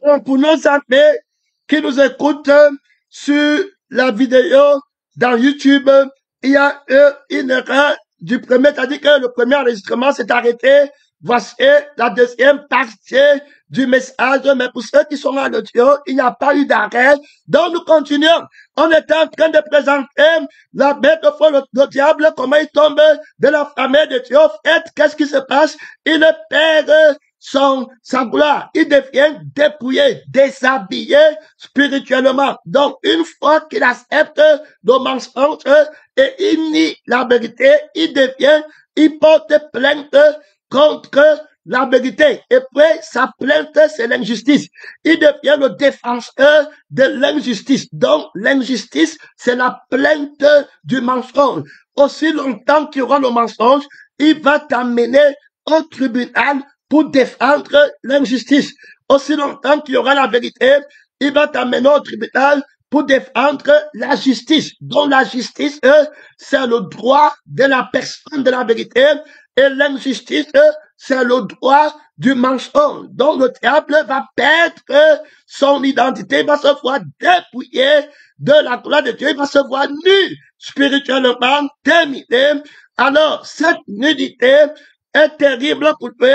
Donc, pour nos amis qui nous écoutent sur la vidéo dans YouTube, il y a une erreur du premier, c'est-à-dire que le premier enregistrement s'est arrêté. Voici la deuxième partie du message, mais pour ceux qui sont à l'audio, il n'y a pas eu d'arrêt. Donc, nous continuons. On était en train de présenter la bête de feu, le diable, comment il tombe de la famille de Dieu. En fait, qu'est-ce qui se passe? Il perd sa gloire. Il devient dépouillé, déshabillé spirituellement. Donc, une fois qu'il accepte nos mensonges et il nie la vérité, il porte plainte contre la vérité. Et puis, sa plainte, c'est l'injustice. Il devient le défenseur de l'injustice. Donc, l'injustice, c'est la plainte du mensonge. Aussi longtemps qu'il y aura le mensonge, il va t'amener au tribunal pour défendre l'injustice. Aussi longtemps qu'il y aura la vérité, il va t'amener au tribunal pour défendre la justice. Donc, la justice, c'est le droit de la personne de la vérité. Et l'injustice, c'est le droit du mensonge. Donc, le diable va perdre son identité, il va se voir dépouillé de la gloire de Dieu, il va se voir nu, spirituellement terminé. Alors, cette nudité est terrible pour lui.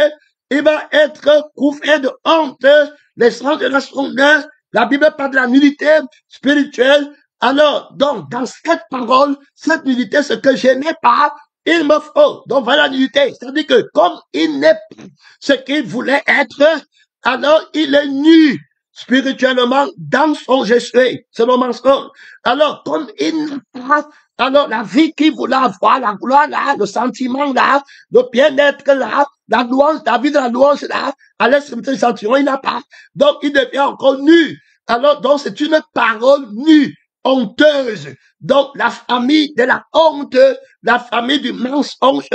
Il va être couvert de honte. Les sangs de la sonde, la Bible parle de la nudité spirituelle. Alors, donc, dans cette parole, cette nudité, ce que je n'ai pas, il me faut. Donc voilà la nudité. C'est-à-dire que comme il n'est pas ce qu'il voulait être, alors il est nu spirituellement dans son je suis. C'est le mensonge. Alors comme il n'a pas alors la vie qu'il voulait avoir, la gloire là, le sentiment là, le bien-être là, la louange, la vie de la louange là, à l'extrémité du sentiment, il n'a pas. Donc il devient encore nu. Alors donc c'est une parole nue, honteuse. Donc, la famille de la honte, la famille du mensonge,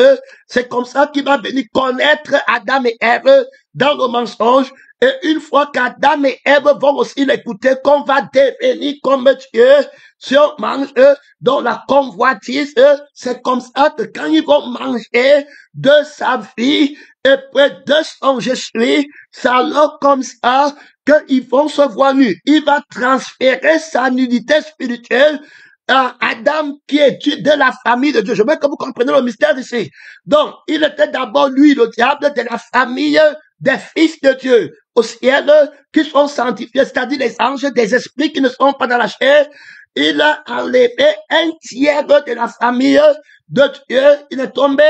c'est comme ça qu'il va venir connaître Adam et Ève dans le mensonge. Et une fois qu'Adam et Ève vont aussi l'écouter, qu'on va devenir comme Dieu, si on mange dans la convoitise, c'est comme ça que quand ils vont manger de sa vie et près de son je suis, ça alors comme ça qu'ils vont se voir nus. Il va transférer sa nudité spirituelle à Adam qui est de la famille de Dieu. Je veux que vous compreniez le mystère ici. Donc, il était d'abord, lui, le diable, de la famille des fils de Dieu au ciel qui sont sanctifiés, c'est-à-dire les anges, des esprits qui ne sont pas dans la chair. Il a enlevé un tiers de la famille de Dieu. Il est tombé,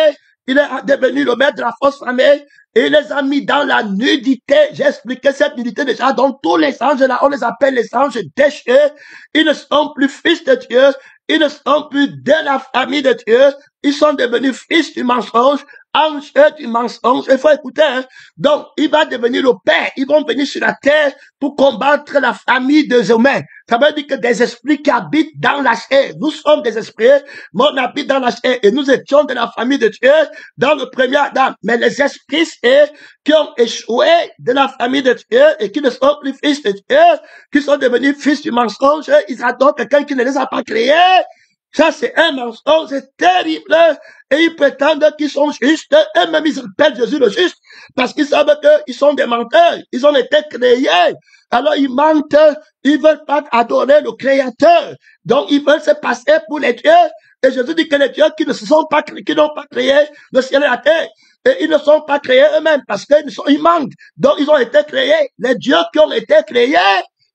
il est devenu le maître de la fausse famille. Et il les a mis dans la nudité. J'ai expliqué cette nudité déjà. Donc tous les anges là, on les appelle les anges déchets. Ils ne sont plus fils de Dieu. Ils ne sont plus de la famille de Dieu. Ils sont devenus fils du mensonge, anges du mensonge. Il faut écouter. Hein? Donc, il va devenir le père. Ils vont venir sur la terre pour combattre la famille des humains. Ça veut dire que des esprits qui habitent dans la chair. Nous sommes des esprits, mais on habite dans la chair. Et nous étions de la famille de Dieu dans le premier Adam. Mais les esprits qui ont échoué de la famille de Dieu et qui ne sont plus fils de Dieu, qui sont devenus fils du mensonge, ils adorent quelqu'un qui ne les a pas créés. Ça, c'est un mensonge, c'est terrible. Et ils prétendent qu'ils sont justes. Eux-mêmes, ils appellent Jésus le juste. Parce qu'ils savent qu'ils sont des menteurs. Ils ont été créés. Alors, ils mentent. Ils veulent pas adorer le Créateur. Donc, ils veulent se passer pour les dieux. Et Jésus dit que les dieux qui n'ont pas créé le ciel et la terre. Et ils ne sont pas créés eux-mêmes parce qu'ils mentent. Donc, ils ont été créés. Les dieux qui ont été créés,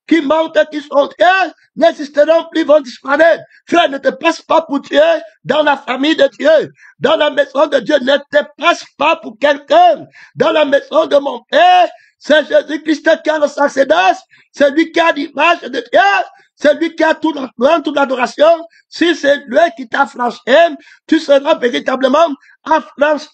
qui mentent, qui sont Dieu, n'existeront plus, vont disparaître. Frère, ne te passe pas pour Dieu dans la famille de Dieu. Dans la maison de Dieu, ne te passe pas pour quelqu'un. Dans la maison de mon Père, c'est Jésus-Christ qui a le sacerdoce. C'est lui qui a l'image de Dieu. C'est lui qui a toute la gloire, toute l'adoration. Si c'est lui qui t'a franchi, tu seras véritablement affranchi.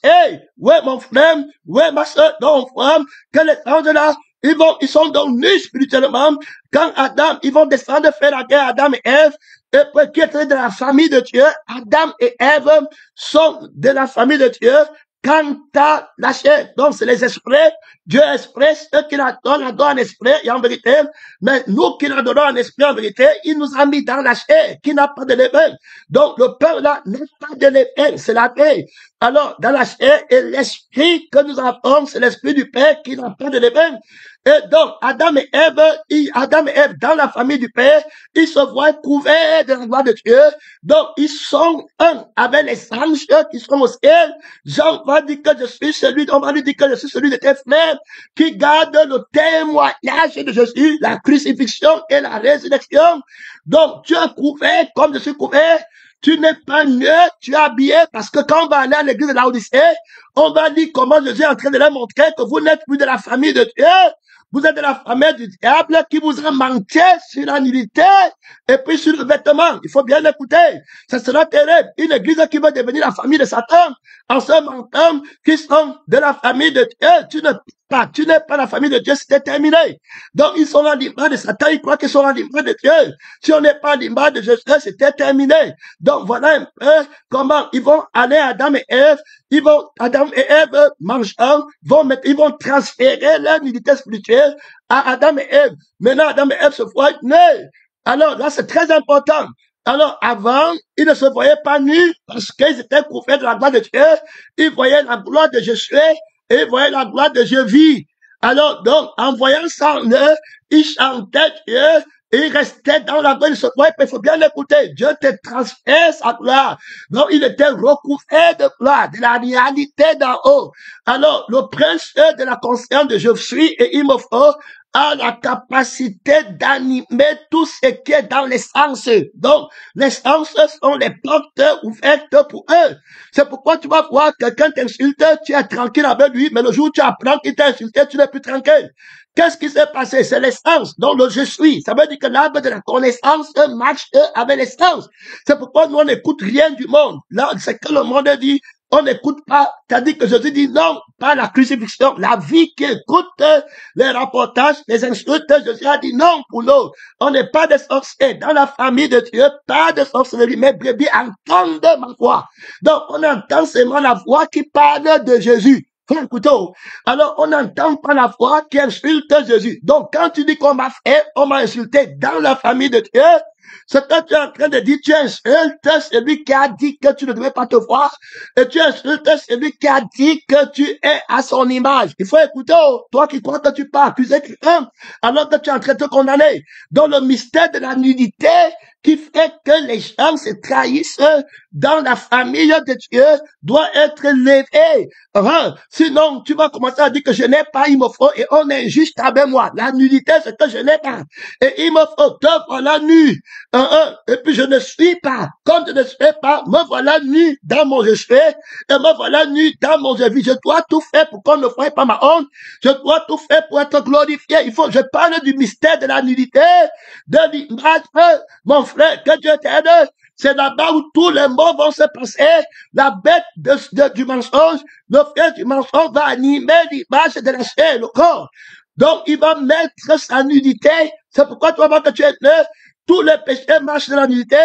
Ouais, mon frère, ouais, ma soeur, non, frère, que les anges là, ils sont donc nus spirituellement. Quand Adam, ils vont descendre faire la guerre à Adam et Ève, et puis qui étaient de la famille de Dieu, Adam et Ève sont de la famille de Dieu. Quant à la chair, donc c'est les esprits, Dieu esprit, ceux qui l'adorent en esprit et en vérité, mais nous qui l'adorons en esprit et en vérité, il nous a mis dans la chair, qui n'a pas de levain. Donc le pain là n'a pas de levain, c'est la paix. Alors, dans la chair, et l'esprit que nous avons, c'est l'esprit du Père qui n'a pas de levain. Et donc, Adam et Ève, dans la famille du Père, ils se voient couverts de la gloire de Dieu. Donc, ils sont un avec les anges qui sont au ciel. Jean va dire que je suis celui, on va lui dire que je suis celui de tes frères qui garde le témoignage de Jésus, la crucifixion et la résurrection. Donc, tu es couvert comme je suis couvert. Tu n'es pas nu, tu es habillé, parce que quand on va aller à l'église de la Odyssée, on va dire comment Jésus est en train de leur montrer que vous n'êtes plus de la famille de Dieu. Vous êtes de la famille du diable qui vous a manqué sur la nudité et puis sur le vêtement. Il faut bien l'écouter. Ce sera terrible. Une église qui va devenir la famille de Satan en se mentant qui sont de la famille de Dieu. Tu n'es pas la famille de Dieu, c'était terminé. Donc, ils sont à l'image de Satan, ils croient qu'ils sont à l'image de Dieu. Si on n'est pas à l'image de Jésus, c'était terminé. Donc, voilà un peu comment ils vont aller à Adam et Ève. Adam et Ève mangeant, ils vont transférer leur nudité spirituelle à Adam et Ève. Maintenant, Adam et Ève se voient nus. Alors, là, c'est très important. Alors, avant, ils ne se voyaient pas nus parce qu'ils étaient couverts de la gloire de Dieu. Ils voyaient la gloire de Jésus et ils voyaient la gloire de Jésus. Alors, donc, en voyant ça en eux, ils chantaient Dieu. Il restait dans la gloire de ce point, il faut bien l'écouter. Dieu te transfère sa gloire. Donc, il était recouvert de gloire, de la réalité d'en haut. Alors, le prince de la conscience de je suis et il me faut a la capacité d'animer tout ce qui est dans les sens. Donc, les sens sont les portes ouvertes pour eux. C'est pourquoi tu vas voir quelqu'un t'insulte, tu es tranquille avec lui, mais le jour où tu apprends qu'il t'a insulté, tu n'es plus tranquille. Qu'est-ce qui s'est passé? C'est l'essence. Donc, le je suis. Ça veut dire que l'arbre de la connaissance marche avec l'essence. C'est pourquoi nous, on n'écoute rien du monde. Là, c'est que le monde dit, on n'écoute pas. C'est-à-dire que Jésus dit non, pas la crucifixion. La vie qui écoute les rapportages, les insultes, Jésus a dit non pour nous. On n'est pas des sorciers. Dans la famille de Dieu, pas de sorcellerie. Mes brebis entendent ma voix. Donc, on entend seulement la voix qui parle de Jésus. Alors, on n'entend pas la voix qui insulte Jésus. Donc, quand tu dis qu'on m'a fait, on m'a insulté dans la famille de Dieu, ce que tu es en train de dire, tu insultes celui qui a dit que tu ne devais pas te voir, et tu insultes celui qui a dit que tu es à son image. Il faut écouter, toi qui crois que tu peux accuser quelqu'un, alors que tu es en train de te condamner. Donc, le mystère de la nudité qui fait que les gens se trahissent dans la famille de Dieu doit être levé. Sinon, tu vas commencer à dire que je n'ai pas, il me faut, et on est injuste avec moi. La nudité, c'est que je n'ai pas. Et il me faut, te voilà nu. Et puis je ne suis pas. Comme je ne suis pas, me voilà nu dans mon je suis, et me voilà nu dans mon je vis. Je dois tout faire pour qu'on ne voie pas ma honte. Je dois tout faire pour être glorifié. Je parle du mystère de la nudité, de l'image, mon frère, que Dieu t'aide. C'est là-bas où tous les mots vont se passer. La bête du mensonge, le frère du mensonge va animer l'image de la chair, le corps. Donc, il va mettre sa nudité. C'est pourquoi tu vas voir que tu es neuf. Tous les péchés marchent de la nudité.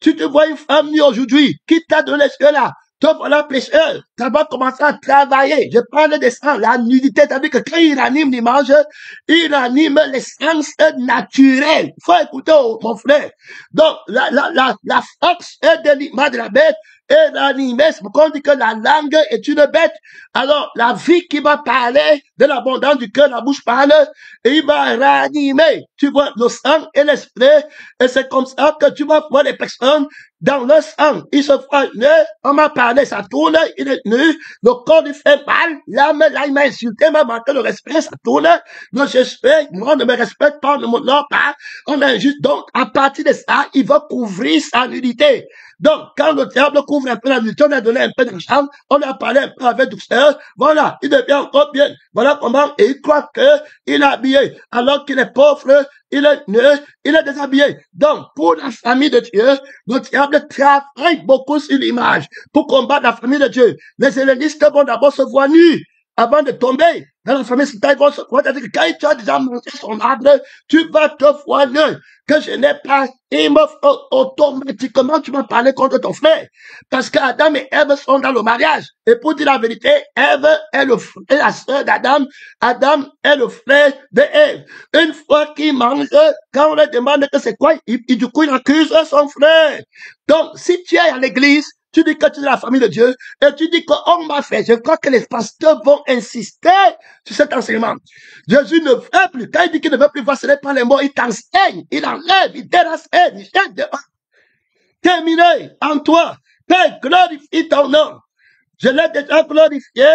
Si tu vois une femme nue aujourd'hui, qui t'a donné ce là, toi, voilà, pécheur, ça va commencer à travailler. Je parle de ça, la nudité, c'est-à-dire que quand il anime l'image, il anime l'essence naturelle. Faut écouter, mon frère. Donc, la force de l'image de la bête est animée. C'est pourquoi on dit que la langue est une bête. Alors, la vie qui va parler de l'abondance du cœur, la bouche parle, et il va réanimer, tu vois, le sang et l'esprit. Et c'est comme ça que tu vas voir les personnes dans le sang. Ils se font nu, on m'a parlé, ça tourne, il est nu, le corps lui fait mal, l'âme, là, il m'a insulté, m'a manqué le respect, ça tourne, le respect, moi, ne me respecte pas, ne m'honore pas, on est injuste. Donc, à partir de ça, il va couvrir sa nudité. Donc, quand le diable couvre un peu la nudité, on a donné un peu d'argent, on a parlé un peu avec douceur, voilà, il devient encore bien. Voilà comment, et il croit qu'il est habillé, alors qu'il est pauvre, il est nu, il est déshabillé. Donc, pour la famille de Dieu, le diable travaille beaucoup sur l'image pour combattre la famille de Dieu. Les hellénistes vont d'abord se voir nus avant de tomber dans la famille. Ils vont se croire, c'est-à-dire que quand tu as déjà mangé son arbre, tu vas te voir nu. Que je n'ai pas, il me faut automatiquement, tu vas parler contre ton frère. Parce qu'Adam et Ève sont dans le mariage. Et pour dire la vérité, Ève est la sœur d'Adam. Adam est le frère de Ève. Une fois qu'il mange, quand on lui demande que c'est quoi, du coup, il accuse son frère. Donc, si tu es à l'église, tu dis que tu es de la famille de Dieu, et tu dis qu'on m'a fait. Je crois que les pasteurs vont insister sur cet enseignement. Jésus ne veut plus. Quand il dit qu'il ne veut plus voir, ce n'est pas les mots, il t'enseigne, il enlève, il déracine, il jette dehors. Terminé en toi. Père, glorifie ton nom. Je l'ai déjà glorifié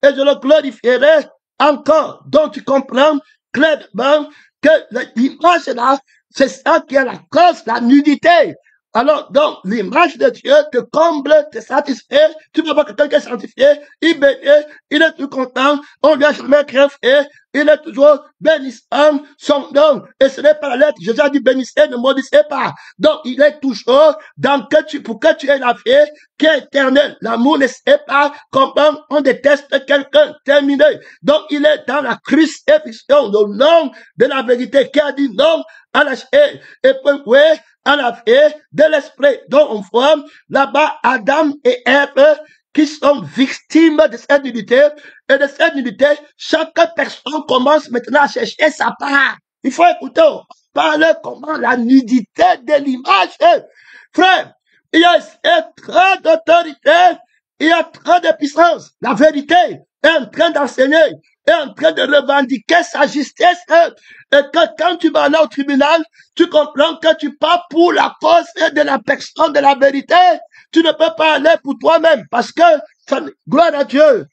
et je le glorifierai encore. Donc tu comprends clairement que l'image là, c'est ça qui est la cause, la nudité. Alors, donc, l'image de Dieu te comble, te satisfait. Tu vas voir quelqu'un qui est sanctifié, il bénit, il est tout content, on lui a jamais rien fait, il est toujours bénissant son nom. Et ce n'est pas la lettre, Jésus a dit bénissez, ne maudissez pas. Donc, il est toujours dans pour que tu aies la vie qui est éternelle. L'amour ne sait pas comment on déteste quelqu'un. Terminé. Donc, il est dans la crucifixion, le nom de la vérité, qui a dit non à la chair. Et oui, à la vie de l'esprit. Donc, on voit là-bas Adam et Ève qui sont victimes de cette unité. Et de cette unité, chaque personne commence maintenant à chercher sa part. Il faut écouter, on parle comment la nudité de l'image. Frère, il y a trop d'autorité, il y a trop de puissance. La vérité est en train d'enseigner, est en train de revendiquer sa justice. Et que quand tu vas là au tribunal, tu comprends que tu pars pour la cause de la personne de la vérité. Tu ne peux pas aller pour toi-même parce que, gloire à Dieu,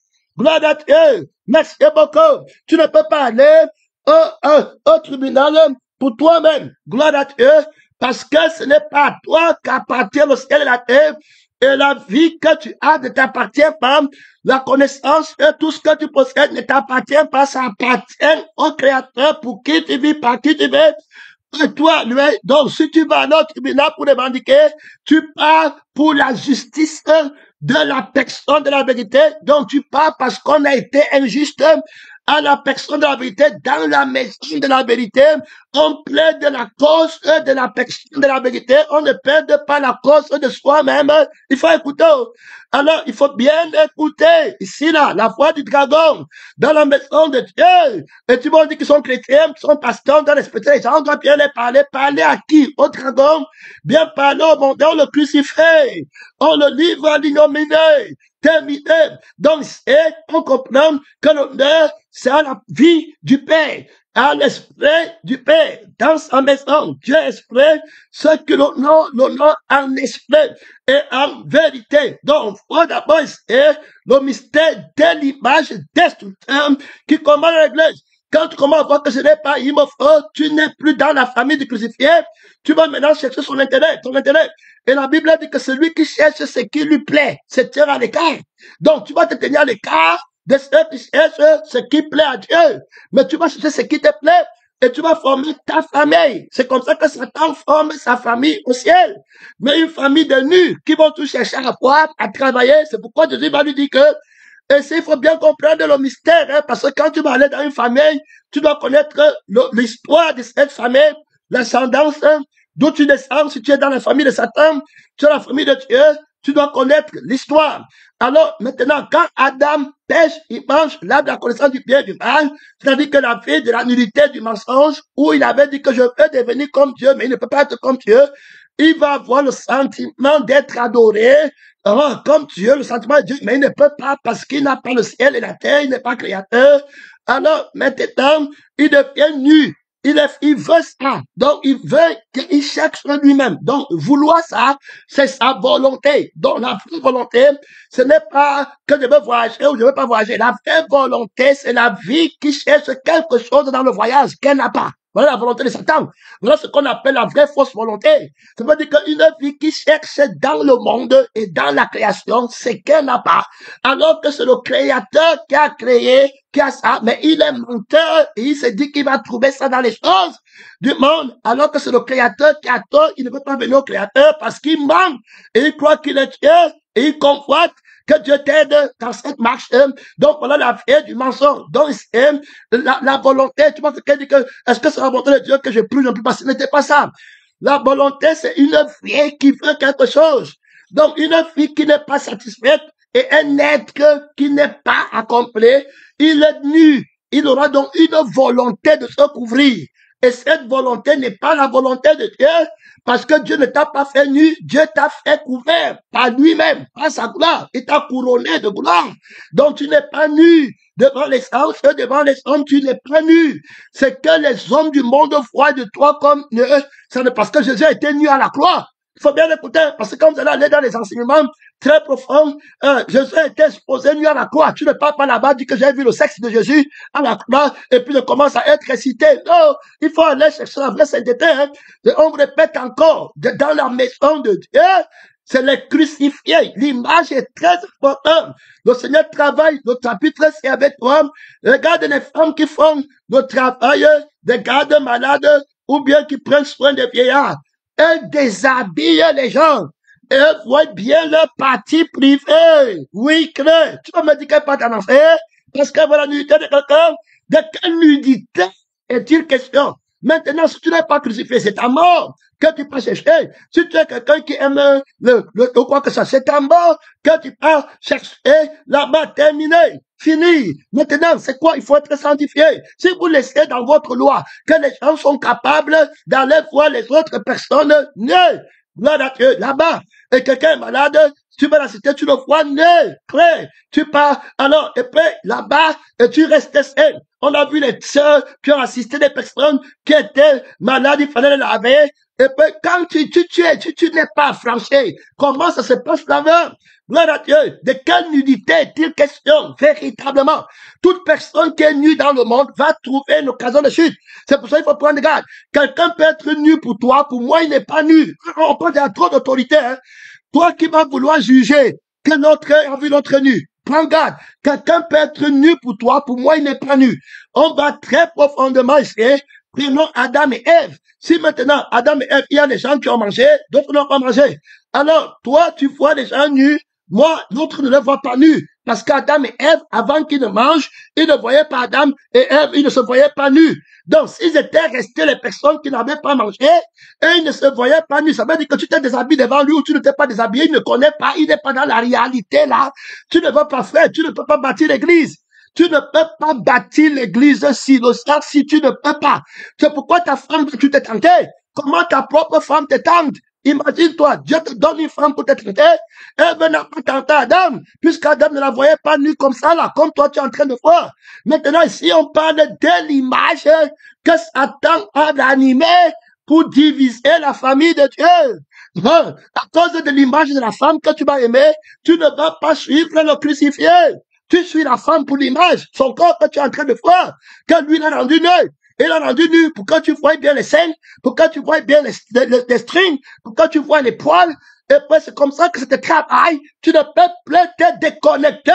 merci beaucoup. Tu ne peux pas aller au tribunal pour toi-même, gloire à Dieu, parce que ce n'est pas à toi qu'appartient le ciel et la terre. Et la vie que tu as ne t'appartient pas. La connaissance et tout ce que tu possèdes ne t'appartient pas. Ça appartient au Créateur pour qui tu vis, par qui tu vis. Et toi, lui, donc si tu vas à notre tribunal pour revendiquer, tu pars pour la justice de la personne de la vérité. Donc tu pars parce qu'on a été injuste à la personne de la vérité, dans la maison de la vérité, on plaide de la cause de la personne de la vérité, on ne plaide pas la cause de soi-même. Il faut écouter. Alors, il faut bien écouter. Ici, là, la voix du dragon, dans la maison de Dieu. Et tu m'as dit qu'ils sont chrétiens, qu'ils sont pasteurs, on doit respecter les gens, on doit bien les parler. Parler à qui? Au dragon? Bien parler au monde, on le crucifie. On le livre à l'ignominie. Terminé. Donc, c'est on comprend que l'honneur, c'est à la vie du Père, à l'esprit du Père, dans sa maison. Dieu esprit, ce que l'honneur en esprit et en vérité. Donc, on voit d'abord le mystère de l'image destructeur qui commande l'Église. Quand tu commences à voir que ce n'est pas immophone, tu n'es plus dans la famille du crucifié, tu vas maintenant chercher son intérêt, ton intérêt. Et la Bible dit que celui qui cherche ce qui lui plaît, se tient à l'écart. Donc, tu vas te tenir à l'écart de ceux qui cherchent ce qui plaît à Dieu. Mais tu vas chercher ce qui te plaît et tu vas former ta famille. C'est comme ça que Satan forme sa famille au ciel. Mais une famille de nus qui vont tout chercher à boire, à travailler. C'est pourquoi Jésus va lui dire que et il faut bien comprendre le mystère, hein, parce que quand tu vas aller dans une famille, tu dois connaître l'histoire de cette famille, l'ascendance, hein, d'où tu descends. Si tu es dans la famille de Satan, tu es dans la famille de Dieu, tu dois connaître l'histoire. Alors, maintenant, quand Adam pêche, il mange l'arbre de la connaissance du bien et du mal, c'est-à-dire que la vie de la nullité du mensonge, où il avait dit que je veux devenir comme Dieu, mais il ne peut pas être comme Dieu, il va avoir le sentiment d'être adoré, comme Dieu, le sentiment de Dieu, mais il ne peut pas parce qu'il n'a pas le ciel et la terre, il n'est pas créateur. Alors, maintenant, il devient nu. Il veut ça. Donc, il veut qu'il cherche lui-même. Donc, vouloir ça, c'est sa volonté. Donc, la vraie volonté, ce n'est pas que je veux voyager ou je veux pas voyager. La vraie volonté, c'est la vie qui cherche quelque chose dans le voyage qu'elle n'a pas. Voilà la volonté de Satan. Voilà ce qu'on appelle la vraie fausse volonté. Ça veut dire qu'une vie qui cherche dans le monde et dans la création, c'est qu'elle n'a pas. Alors que c'est le Créateur qui a créé, qui a ça, mais il est menteur et il se dit qu'il va trouver ça dans les choses du monde. Alors que c'est le Créateur qui a tort, il ne veut pas venir au Créateur parce qu'il ment et il croit qu'il est Dieu et il convoite que Dieu t'aide dans cette marche. Donc, voilà la vie du mensonge. Donc, la volonté, tu vois, quelqu'un dit que, est-ce que c'est la volonté de Dieu que je prie, je ne peux pas, ce n'était pas ça. La volonté, c'est une vie qui veut quelque chose. Donc, une vie qui n'est pas satisfaite et un être qui n'est pas accompli, il est nu. Il aura donc une volonté de se couvrir. Et cette volonté n'est pas la volonté de Dieu, parce que Dieu ne t'a pas fait nu, Dieu t'a fait couvert par lui-même, par sa gloire. Il t'a couronné de gloire. Donc tu n'es pas nu devant les hommes, tu n'es pas nu. C'est que les hommes du monde voient de toi comme ça n'est parce que Jésus a été nu à la croix. Il faut bien écouter, parce que quand vous allez aller dans les enseignements très profonds, Jésus a été exposé nu à la croix. Tu ne parles pas là-bas, dis que j'ai vu le sexe de Jésus à la croix, et puis il commence à être récité. Non, il faut aller chercher la vraie sainteté. Hein. On répète encore, dans la maison de Dieu, c'est les crucifiés. L'image est très importante. Le Seigneur travaille le chapitre, c'est avec toi. Regarde les femmes qui font le travail, des gardes malades, ou bien qui prennent soin des vieillards. Elles déshabillent les gens. Elles voient bien leur partie privée. Oui, clair. Tu vas me dire qu'elle part en enfer parce qu'elle voit la nudité de quelqu'un. De quelle nudité est-il question? Maintenant, si tu n'es pas crucifié, c'est ta mort que tu peux chercher. Si tu es quelqu'un qui aime quoi que ça, c'est ta mort que tu peux chercher là-bas, terminé. Fini. Maintenant, c'est quoi? Il faut être sanctifié. Si vous laissez dans votre loi que les gens sont capables d'aller voir les autres personnes, non. Gloire à Dieu, là-bas. Et quelqu'un est malade, tu vas l'assister, tu le vois, non. Prêt. Tu pars, alors, et puis, là-bas, et tu restes seul. On a vu les sœurs qui ont assisté des personnes qui étaient malades, il fallait les laver. Et puis, quand tu n'es pas franchi, comment ça se passe là-bas? Gloire à Dieu. De quelle nudité est-il question? Véritablement. Toute personne qui est nue dans le monde va trouver une occasion de chute. C'est pour ça qu'il faut prendre garde. Quelqu'un peut être nu pour toi, pour moi, il n'est pas nu. On parle de trop d'autorité, hein. Toi qui vas vouloir juger que l'autre a vu l'autre nu. Prends garde. Quelqu'un peut être nu pour toi, pour moi, il n'est pas nu. On va très profondément essayer. Prenons Adam et Ève. Si maintenant, Adam et Ève, il y a des gens qui ont mangé, d'autres n'ont pas mangé. Alors, toi, tu vois des gens nus, moi, l'autre ne les voit pas nus. Parce qu'Adam et Ève, avant qu'ils ne mangent, ils ne voyaient pas Adam et Ève, ils ne se voyaient pas nus. Donc, s'ils étaient restés les personnes qui n'avaient pas mangé, et ils ne se voyaient pas nus, ça veut dire que tu t'es déshabillé devant lui ou tu ne t'es pas déshabillé, il ne connaît pas, il n'est pas dans la réalité là. Tu ne vas pas faire, tu ne peux pas bâtir l'église. Tu ne peux pas bâtir l'église si tu ne peux pas. C'est pourquoi ta femme, tu t'es tenté. Comment ta propre femme te tente? Imagine-toi, Dieu te donne une femme pour te traiter. Elle n'a pas tenté Adam, puisqu'Adam ne la voyait pas nue comme ça, là, comme toi tu es en train de voir. Maintenant, ici, on parle de l'image que Satan a animée pour diviser la famille de Dieu. À cause de l'image de la femme que tu vas aimer, tu ne vas pas suivre le crucifié. Tu suis la femme pour l'image, son corps que tu es en train de voir, que lui l'a rendu nu. Il a rendu nu pour que tu vois bien les seins, pour que tu vois bien les strings, pour que tu vois les poils. Et puis c'est comme ça que c'est un travail. Tu ne peux plus te déconnecter.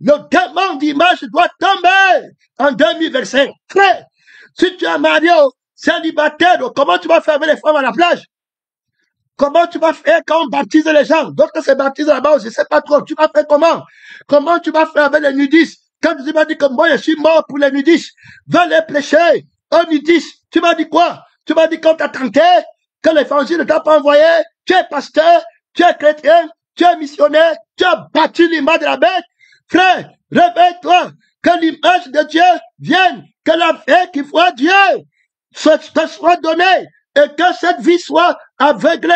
Le démon d'image doit tomber en 2025. Frère, si tu es marié célibataire, comment tu vas faire avec les femmes à la plage? Comment tu vas faire quand on baptise les gens? D'autres se baptisent là-bas, je ne sais pas trop. Tu vas faire comment? Comment tu vas faire avec les nudistes? Quand tu m'as dit que moi, je suis mort pour les nudistes, va les prêcher. Un nudiste, tu m'as dit quoi? Tu m'as dit quand tu as tenté, que l'évangile ne t'a pas envoyé, tu es pasteur, tu es chrétien, tu es missionnaire, tu as battu l'image de la bête. Frère, réveille-toi, que l'image de Dieu vienne, que la vie qui voit Dieu te soit donnée. Et que cette vie soit aveugle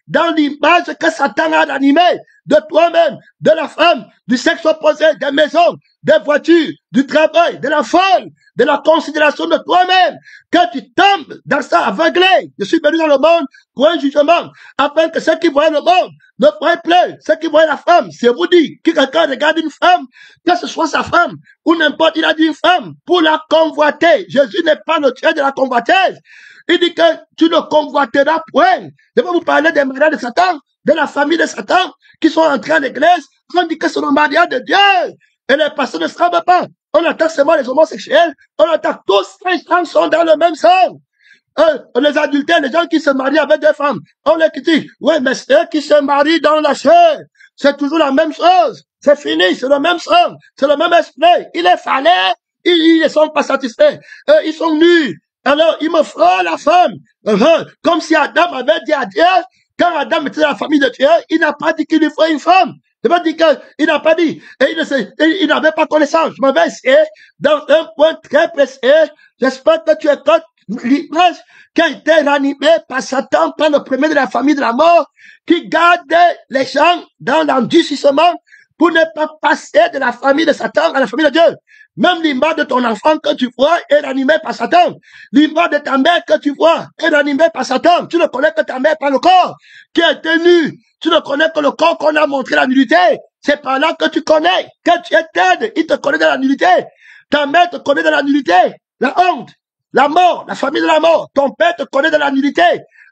dans l'image que Satan a animée de toi-même, de la femme, du sexe opposé, des maisons, des voitures, du travail, de la folle, de la considération de toi-même, que tu tombes dans ça aveuglé. Je suis venu dans le monde pour un jugement, afin que ceux qui voient le monde ne voient plus, ceux qui voient la femme, c'est vous dit, que quelqu'un regarde une femme, que ce soit sa femme, ou n'importe, il a dit une femme, pour la convoiter. Jésus n'est pas le Dieu de la convoitise. Il dit que tu ne convoiteras point. Je vais vous parler des mariages de Satan, de la famille de Satan, qui sont entrés à l'église. On dit que c'est le mariage de Dieu. Et les pasteurs ne savent pas. On attaque seulement les homosexuels. On attaque tous les gens sont dans le même sang. Les adultères, les gens qui se marient avec des femmes. On les critique. Oui, mais ceux qui se marient dans la chair, c'est toujours la même chose. C'est fini, c'est le même sang. C'est le même esprit. Il est fallait. Ils ne sont pas satisfaits. Ils sont nus. Alors, il me fera la femme. Comme si Adam avait dit à Dieu, quand Adam était dans la famille de Dieu, il n'a pas dit qu'il lui faut une femme. Il n'a pas dit qu'il n'a pas dit. Et il n'avait pas connaissance. Je m'avais essayé dans un point très précis. J'espère que tu es contre l'image qui a été ranimée par Satan, par le premier de la famille de la mort, qui garde les gens dans l'endurcissement pour ne pas passer de la famille de Satan à la famille de Dieu. Même l'image de ton enfant que tu vois est ranimée par Satan. L'image de ta mère que tu vois est ranimée par Satan. Tu ne connais que ta mère par le corps qui a été nu. Tu ne connais que le corps qu'on a montré la nudité. C'est par là que tu connais que tu es tête. Il te connaît dans la nudité. Ta mère te connaît dans la nudité. La honte, la mort, la famille de la mort. Ton père te connaît dans la nudité.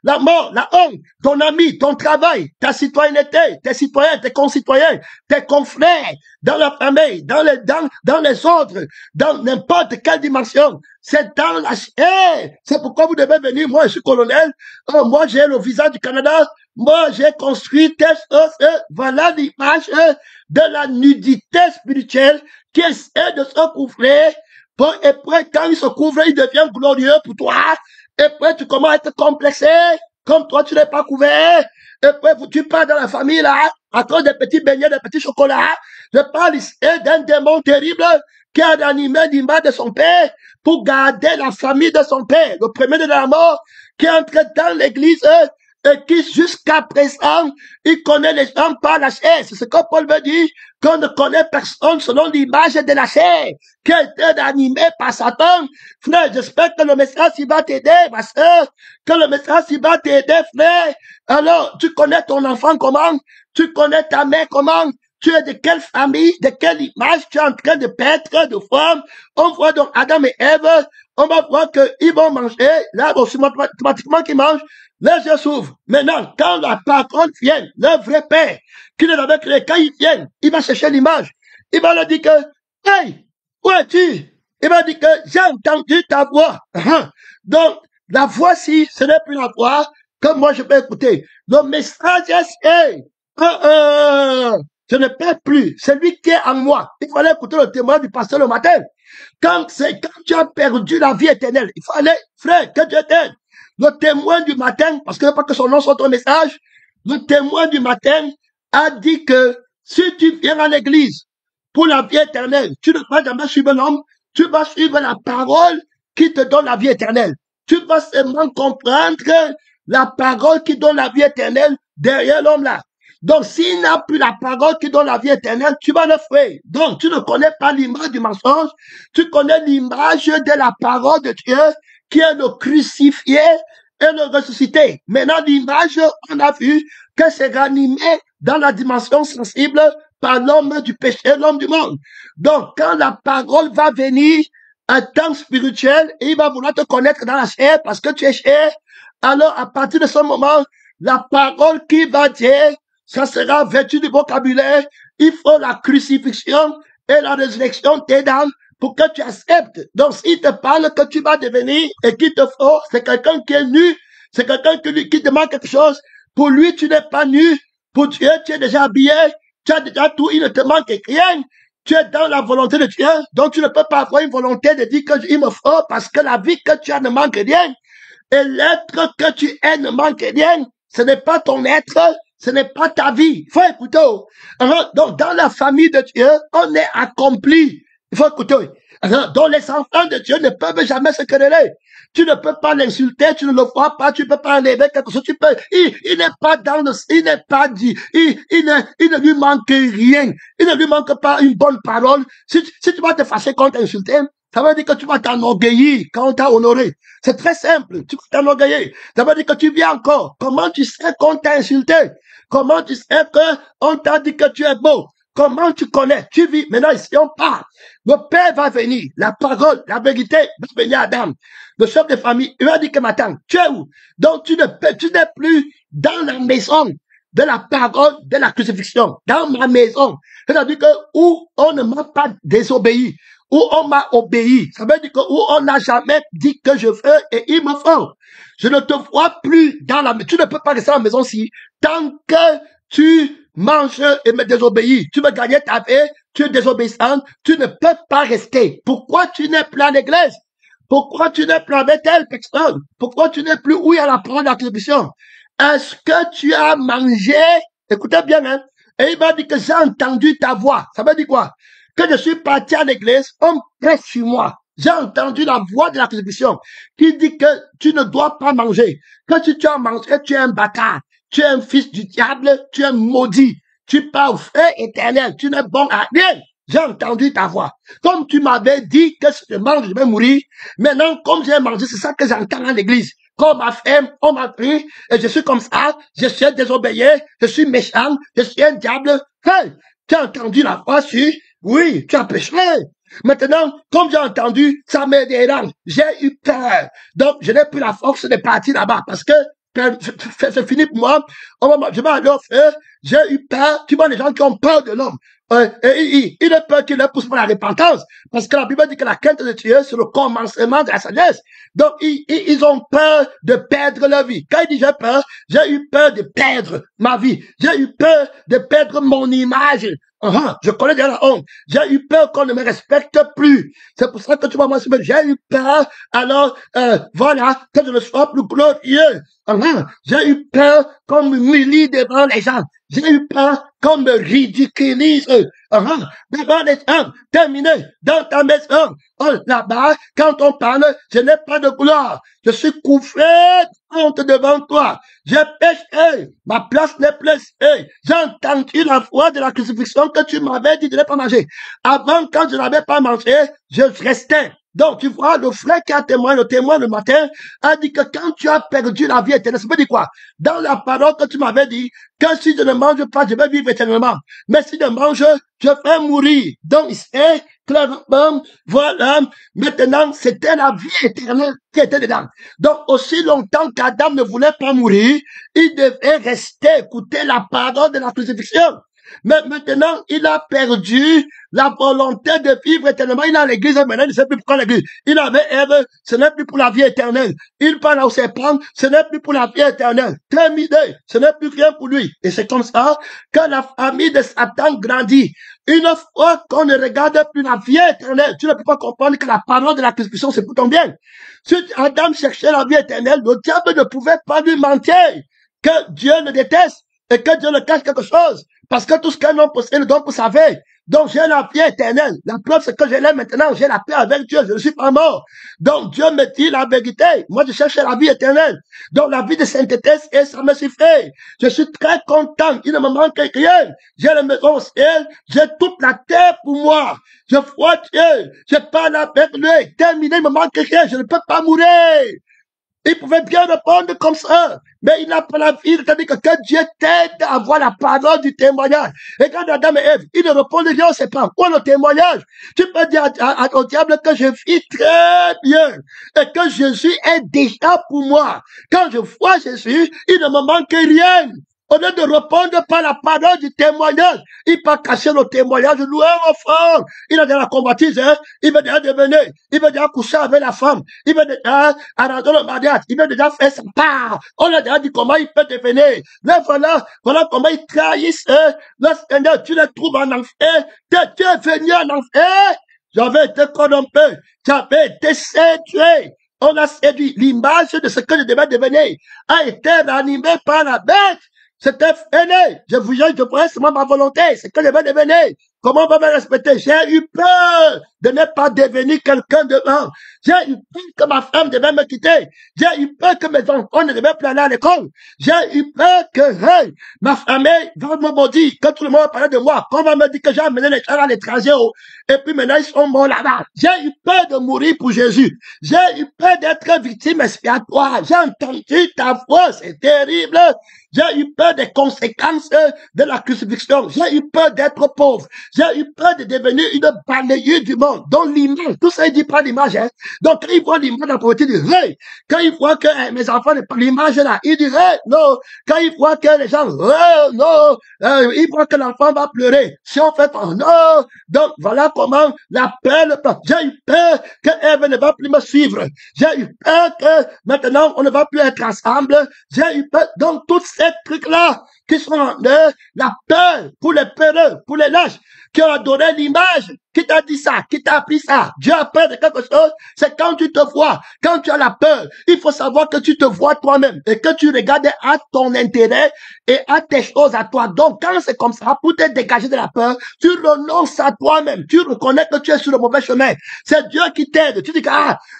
La mort, la honte, ton ami, ton travail, ta citoyenneté, tes citoyens, tes concitoyens, tes confrères, dans la famille, dans les autres, dans n'importe quelle dimension. C'est dans la c'est pourquoi vous devez venir. Moi, je suis colonel. Oh, moi, j'ai le visa du Canada. Moi, j'ai construit telle chose. Voilà l'image de la nudité spirituelle qui essaie de se couvrir. Bon, et après, quand il se couvre, il devient glorieux pour toi. Et après, tu commences à être complexé, comme toi, tu n'es pas couvert. Et après, tu pars dans la famille, là, à cause des petits beignets, des petits chocolats. Je parle ici d'un démon terrible qui a animé l'image de son père pour garder la famille de son père, le premier de la mort, qui entre dans l'église et qui, jusqu'à présent, il connaît les gens par la chair. C'est ce que Paul veut dire, qu'on ne connaît personne selon l'image de la chair, qui a été animé par Satan. Frère, j'espère que le message, il va t'aider, ma soeur, que le message, il va t'aider, frère. Alors, tu connais ton enfant comment? Tu connais ta mère comment? Tu es de quelle famille, de quelle image tu es en train de paître, de forme? On voit donc Adam et Ève, on va voir qu'ils vont manger, là, automatiquement qu'ils mangent, les yeux s'ouvrent. Maintenant, quand la parole vient, le vrai père, qui les avait créés, quand ils viennent, il va chercher l'image. Il va leur dire que, hey, où es-tu? Il va dire que j'ai entendu ta voix. Donc, la voix-ci, ce n'est plus la voix que moi je peux écouter. Le message est, hey, je ne perds plus. C'est lui qui est en moi. Il fallait écouter le témoin du pasteur le matin. Quand tu as perdu la vie éternelle, il fallait, frère, que Dieu t'aide. Le témoin du matin, parce que pas que son nom soit ton message, le témoin du matin a dit que si tu viens à l'église pour la vie éternelle, tu ne vas jamais suivre l'homme, tu vas suivre la parole qui te donne la vie éternelle. Tu vas seulement comprendre la parole qui donne la vie éternelle derrière l'homme là. Donc, s'il n'a plus la parole qui donne la vie éternelle, tu vas le faire. Donc, tu ne connais pas l'image du mensonge, tu connais l'image de la parole de Dieu qui est le crucifié et le ressuscité. Maintenant, l'image, on a vu que c'est ranimé dans la dimension sensible par l'homme du péché, l'homme du monde. Donc, quand la parole va venir, un temps spirituel, et il va vouloir te connaître dans la chair parce que tu es chair, alors à partir de ce moment, la parole qui va dire, ça sera vêtu du vocabulaire, il faut la crucifixion et la résurrection des dames pour que tu acceptes. Donc, s'il te parle que tu vas devenir et qu'il te faut, c'est quelqu'un qui est nu, c'est quelqu'un qui demande quelque chose. Pour lui, tu n'es pas nu. Pour Dieu, tu es déjà habillé, tu as déjà tout, il ne te manque rien. Tu es dans la volonté de Dieu, donc tu ne peux pas avoir une volonté de dire que il me faut parce que la vie que tu as ne manque rien. Et l'être que tu es ne manque rien. Ce n'est pas ton être, ce n'est pas ta vie. Il faut écouter. Alors, donc, dans la famille de Dieu, on est accompli. Il faut écouter. Alors, donc, les enfants de Dieu ne peuvent jamais se quereller. Tu ne peux pas l'insulter, tu ne le vois pas, tu ne peux pas enlever quelque chose, tu peux, il n'est pas dans le, il n'est pas dit, il ne lui manque rien. Il ne lui manque pas une bonne parole. Si tu vas te fâcher quand tu insulté, ça veut dire que tu vas t'enorgueillir quand on t'a honoré. C'est très simple. Tu vas t'enorgueillir. Ça veut dire que tu viens encore. Comment tu sais qu'on t'a insulté? Comment tu sais qu'on t'a dit que tu es beau? Comment tu connais? Tu vis. Maintenant, ici, on parle. Le Père va venir. La parole, la vérité va venir à Adam. Le chef de famille, il va dire que maintenant, tu es où? Donc, tu n'es plus dans la maison de la parole de la crucifixion. Dans ma maison. C'est-à-dire que où on ne m'a pas désobéi, où on m'a obéi. Ça veut dire que où on n'a jamais dit que je veux et il me faut. Je ne te vois plus dans la maison. Tu ne peux pas rester à la maison si tant que tu manges et me désobéis. Tu veux gagner ta vie, tu es désobéissant, tu ne peux pas rester. Pourquoi tu n'es plus à l'église? Pourquoi tu n'es plus avec telle personne? Pourquoi tu n'es plus où il y a la parole de la télévision? Est-ce que tu as mangé? Écoutez bien, hein? Et il m'a dit que j'ai entendu ta voix. Ça veut dire quoi? Que je suis parti à l'église, on presse sur moi. J'ai entendu la voix de la crucifixion qui dit que tu ne dois pas manger. Que si tu as mangé, tu es un bâtard. Tu es un fils du diable. Tu es maudit. Tu pars au feu éternel. Tu n'es bon à rien. J'ai entendu ta voix. Comme tu m'avais dit que si je mange, je vais mourir. Maintenant, comme j'ai mangé, c'est ça que j'entends dans l'église. Qu'on m'a fait, on m'a pris, et je suis comme ça, je suis désobéi, je suis méchant, je suis un diable. Hey, tu as entendu la voix sur, oui, tu as péché. Maintenant, comme j'ai entendu, ça me dérange. J'ai eu peur. Donc, je n'ai plus la force de partir là-bas parce que c'est fini pour moi. Je vais aller au feu. J'ai eu peur. Tu vois les gens qui ont peur de l'homme. Il a peur qu'il ne pousse pas la repentance. Parce que la Bible dit que la crainte de Dieu, c'est le commencement de la sagesse. Donc, ils ont peur de perdre leur vie. Quand il dit j'ai eu peur de perdre ma vie. J'ai eu peur de perdre mon image. Je connais déjà la honte. J'ai eu peur qu'on ne me respecte plus. C'est pour ça que tu vois, moi, j'ai eu peur. Alors, voilà, que je ne sois plus glorieux. J'ai eu peur qu'on me humilie devant les gens. J'ai eu peur qu'on me ridiculise. Devant les gens, terminé, dans ta maison. Oh, là-bas, quand on parle, je n'ai pas de gloire. Je suis couvré de honte devant toi. J'ai péché. Ma place n'est plus. J'ai entendu la voix de la crucifixion que tu m'avais dit de ne pas manger. Avant, quand je n'avais pas mangé, je restais. Donc, tu vois, le frère qui a témoigné, le témoin le matin, a dit que quand tu as perdu la vie éternelle, ça veut dire quoi? Dans la parole que tu m'avais dit, que si je ne mange pas, je vais vivre éternellement. Mais si je mange, je vais mourir. Donc, c'est clairement, voilà, maintenant, c'était la vie éternelle qui était dedans. Donc, aussi longtemps qu'Adam ne voulait pas mourir, il devait rester écouter la parole de la crucifixion. Mais maintenant, il a perdu la volonté de vivre éternellement. Il a l'église, maintenant, il ne sait plus pourquoi l'église. Il avait Ève, ce n'est plus pour la vie éternelle. Il parle au serpent, ce n'est plus pour la vie éternelle. Terminé, ce n'est plus rien pour lui. Et c'est comme ça que la famille de Satan grandit. Une fois qu'on ne regarde plus la vie éternelle, tu ne peux pas comprendre que la parole de la crucifixion, c'est pour ton bien. Si Adam cherchait la vie éternelle, le diable ne pouvait pas lui mentir que Dieu le déteste et que Dieu le cache quelque chose. Parce que tout ce qu'un homme possède, le donne pour sa vie. Donc, j'ai la vie éternelle. La preuve, c'est que je l'ai maintenant. J'ai la paix avec Dieu. Je ne suis pas mort. Donc, Dieu me dit la vérité. Moi, je cherche la vie éternelle. Donc, la vie de sainteté, et ça me suffit. Je suis très content. Il ne me manque rien. J'ai la maison au ciel. J'ai toute la terre pour moi. Je vois Dieu. Je parle avec lui. Terminé, il ne me manque rien. Je ne peux pas mourir. Il pouvait bien répondre comme ça, mais il n'a pas la vie, c'est-à-dire que Dieu t'aide à avoir la parole du témoignage. Et quand Adam et Ève, ils ne répondent rien, on ne sait pas. Quoi le témoignage? Tu peux dire au diable que je vis très bien et que Jésus est déjà pour moi. Quand je vois Jésus, il ne me manque rien. Au lieu de répondre par la parole du témoignage, il peut cacher le témoignage, louer au fort. Il a déjà combattu, hein? Il veut déjà devenir, il veut déjà coucher avec la femme, il veut déjà arranger le mariage, il veut déjà faire sa part. On a déjà dit comment il peut devenir. Mais voilà comment il trahissent, le Seigneur, tu le trouves en enfer, tu es venu en enfer. J'avais été corrompu, j'avais été séduit. On a séduit. L'image de ce que je devais devenir a été ranimée par la bête. C'était fini. Je vous jure, je pourrais seulement ma volonté. C'est que je vais devenir. Comment on va me respecter? J'ai eu peur de ne pas devenir quelqu'un devant. J'ai eu peur que ma femme devait me quitter. J'ai eu peur que mes enfants ne devaient plus aller à l'école. J'ai eu peur que ma famille va me maudire, que tout le monde va parler de moi, qu'on va me dire que j'ai amené les gens à l'étranger. Et puis maintenant, ils sont morts là-bas. J'ai eu peur de mourir pour Jésus. J'ai eu peur d'être victime expiatoire. J'ai entendu ta voix, c'est terrible. J'ai eu peur des conséquences de la crucifixion. J'ai eu peur d'être pauvre. J'ai eu peur de devenir une balayeuse du monde. Donc l'image, tout ça, il dit pas l'image. Hein. Donc quand il voit l'image de la pauvreté, il dit hey. Quand il voit que mes enfants n'ont pas l'image là, il dit hey, non. Quand il voit que les gens, non, il voit que l'enfant va pleurer. Si on fait non. Donc voilà comment la peur le prend. J'ai eu peur que Ève ne va plus me suivre. J'ai eu peur que maintenant on ne va plus être ensemble. J'ai eu peur. Donc toutes ces trucs-là qui sont la peur pour les peureux, pour les lâches. qui a adoré l'image, qui t'a dit ça, qui t'a appris ça. Dieu a peur de quelque chose, c'est quand tu te vois, quand tu as la peur. Il faut savoir que tu te vois toi-même et que tu regardes à ton intérêt et à tes choses à toi. Donc, quand c'est comme ça, pour te dégager de la peur, tu renonces à toi-même. Tu reconnais que tu es sur le mauvais chemin. C'est Dieu qui t'aide. Tu dis que,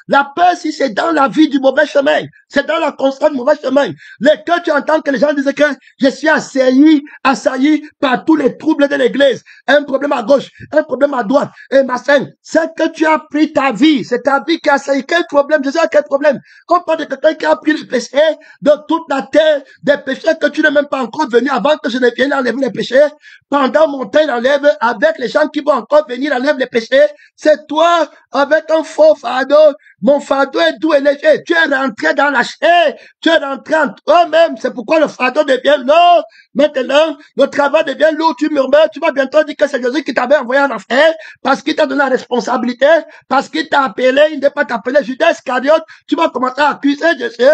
la peur, si c'est dans la vie du mauvais chemin, c'est dans la constante du mauvais chemin. Que tu entends que les gens disent que je suis assailli par tous les troubles de l'église. Un problème à gauche, un problème à droite, et machin. C'est que tu as pris ta vie. C'est ta vie qui a assailli. Quel problème? Je sais quel problème. On parle de quelqu'un qui a pris le péché de toute la terre, des péchés que tu n'es même pas encore venu avant que je ne vienne enlever les péchés. Pendant mon temps, il enlève avec les gens qui vont encore venir enlever les péchés. C'est toi, avec un faux fardeau. Mon fardeau est doux et léger. Tu es rentré dans la chair. Tu es rentré en toi-même. C'est pourquoi le fardeau devient lourd. Maintenant, le travail devient lourd. Tu murmures. Tu vas bientôt dire que c'est Jésus qui t'avait envoyé en enfer parce qu'il t'a donné la responsabilité, parce qu'il t'a appelé. Il ne pas t'appeler Judas Iscariote. Tu vas commencer à accuser Jésus.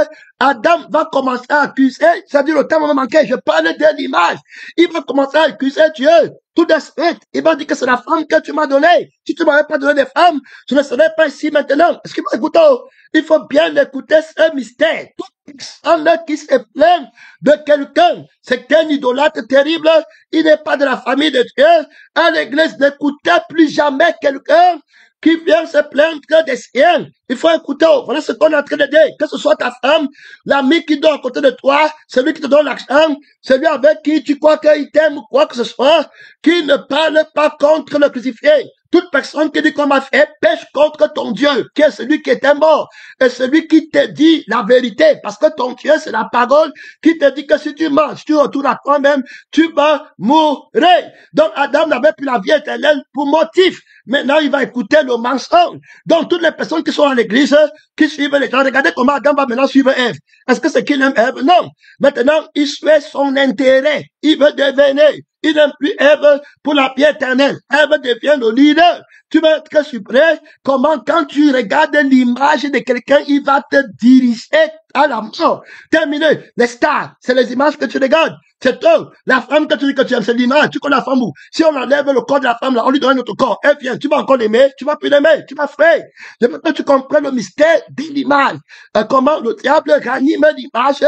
Adam va commencer à accuser. C'est-à-dire le temps me manquait. Je parle de l'image. Il va commencer à accuser Dieu. Tout de suite, il va dire que c'est la femme que tu m'as donnée. Si tu m'avais pas donné des femmes, je ne serais pas ici maintenant. Est-ce qu'il faut écouter? Il faut bien écouter ce mystère. Toute personne qui se plaint de quelqu'un, c'est un idolâtre terrible. Il n'est pas de la famille de Dieu. À l'église, n'écoutez plus jamais quelqu'un qui vient se plaindre des siens. Il faut écouter. Voilà ce qu'on est en train de dire. Que ce soit ta femme, l'ami qui dort à côté de toi, celui qui te donne l'argent, celui avec qui tu crois qu'il t'aime ou quoi que ce soit, qui ne parle pas contre le crucifié. Toute personne qui dit qu'on m'a fait pêche contre ton Dieu, qui est celui qui était mort, et celui qui te dit la vérité, parce que ton Dieu, c'est la parole qui te dit que si tu manges, tu retournes à toi-même, tu vas mourir. Donc Adam n'avait plus la vie éternelle pour motif. Maintenant, il va écouter le mensonge. Donc toutes les personnes qui sont dans l'église, qui suivent les gens, regardez comment Adam va maintenant suivre Ève. Est-ce que c'est qu'il aime Ève? Non. Maintenant, il suit son intérêt. Il veut devenir. Il n'aime plus Ève pour la vie éternelle. Ève devient le leader. Tu vas être surpris comment quand tu regardes l'image de quelqu'un, il va te diriger à la mort. Terminé. Les stars, c'est les images que tu regardes. C'est toi. La femme que tu dis que tu aimes, c'est l'image. Tu connais la femme où? Si on enlève le corps de la femme, là, on lui donne notre corps. Elle vient. Tu vas encore l'aimer. Tu vas plus l'aimer. Tu vas faire. Je veux que tu comprennes le mystère de l'image. Comment le diable ranime l'image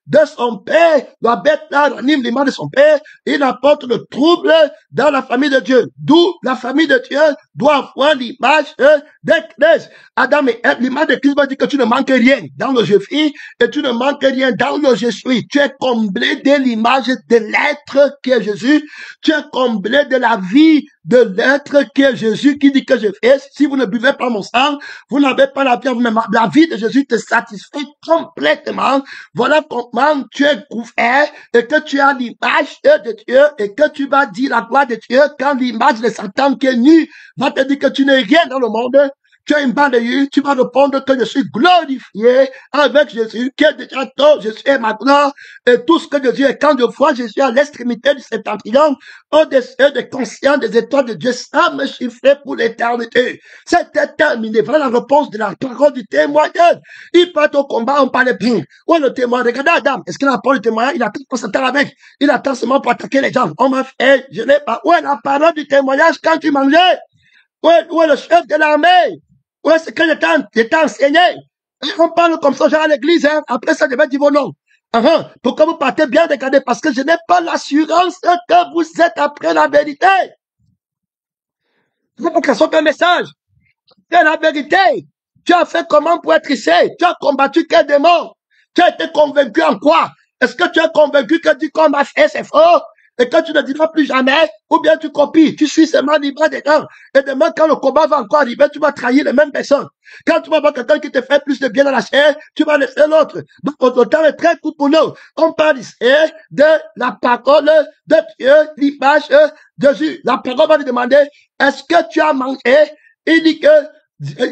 de son père. La bête là ranime l'image de son père. Il apporte le trouble dans la famille de Dieu. D'où la famille de Dieu doit avoir l'image de Christ. Adam et Ève, l'image de Christ va dire que tu ne manques rien dans le je suis et tu ne manques rien dans le je suis. Tu es comblé de l'image de l'être qui est Jésus. Tu es comblé de la vie de l'être qui est Jésus qui dit que je fais. Si vous ne buvez pas mon sang, vous n'avez pas la vie en vous-même. La vie de Jésus te satisfait complètement. Voilà comment tu es couvert et que tu as l'image de Dieu et que tu vas dire la gloire de Dieu quand l'image de Satan qui est nue va te dire que tu n'es rien dans le monde. Tu as une balayeuse, tu vas répondre que je suis glorifié avec Jésus, qui est déjà toi, Jésus est ma gloire, et tout ce que Jésus est. Quand je vois Jésus à l'extrémité du septentrion, au-dessus des conscients des étoiles de Dieu, ça me chiffrait pour l'éternité. C'était terminé. Voilà la réponse de la parole du témoignage. Il part au combat, on parlait bien. Où est le témoin? Regardez Adam. Est-ce qu'il a pas le témoignage? Il attend qu'on s'attend avec. Il attend seulement pour attaquer les gens. On m'a fait, je n'ai pas. Où est la parole du témoignage quand tu mangeais? Où est le chef de l'armée? Ouais, c'est que j'étais enseigné. On parle comme ça, genre à l'église, hein. Après ça, je vais dire vos noms. Pourquoi vous partez bien regarder? Parce que je n'ai pas l'assurance que vous êtes après la vérité. C'est pour que ça soit un message. C'est la vérité. Tu as fait comment pour être ici? Tu as combattu quel démon? Tu as été convaincu en quoi? Est-ce que tu es convaincu que du qu'on m'a fait, c'est faux? Et que tu ne diras plus jamais, ou bien tu copies, tu suis seulement libre des gens. Et demain, quand le combat va encore arriver, tu vas trahir les mêmes personnes. Quand tu vas voir quelqu'un qui te fait plus de bien dans la chair, tu vas laisser l'autre. Donc, le temps est très court pour nous. On parle ici de la parole de Dieu, l'image de Jésus. La parole va lui demander, est-ce que tu as mangé? Il dit que